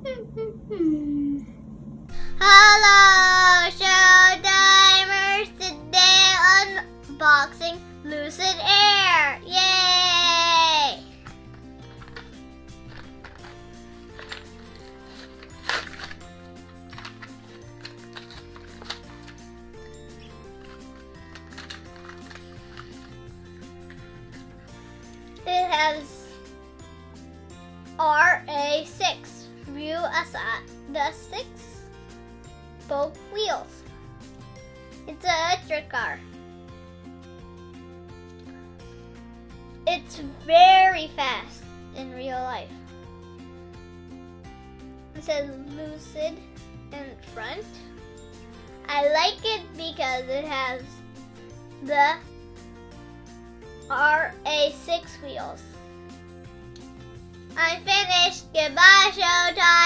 Hello, Showtimers! Today unboxing Lucid Air! Yay! It has RA6 view aside the 6 spoke wheels. It's an electric car. It's very fast in real life. It says Lucid in front. I like it because it has the RA6 wheels. I'm finished. Goodbye, Showtime.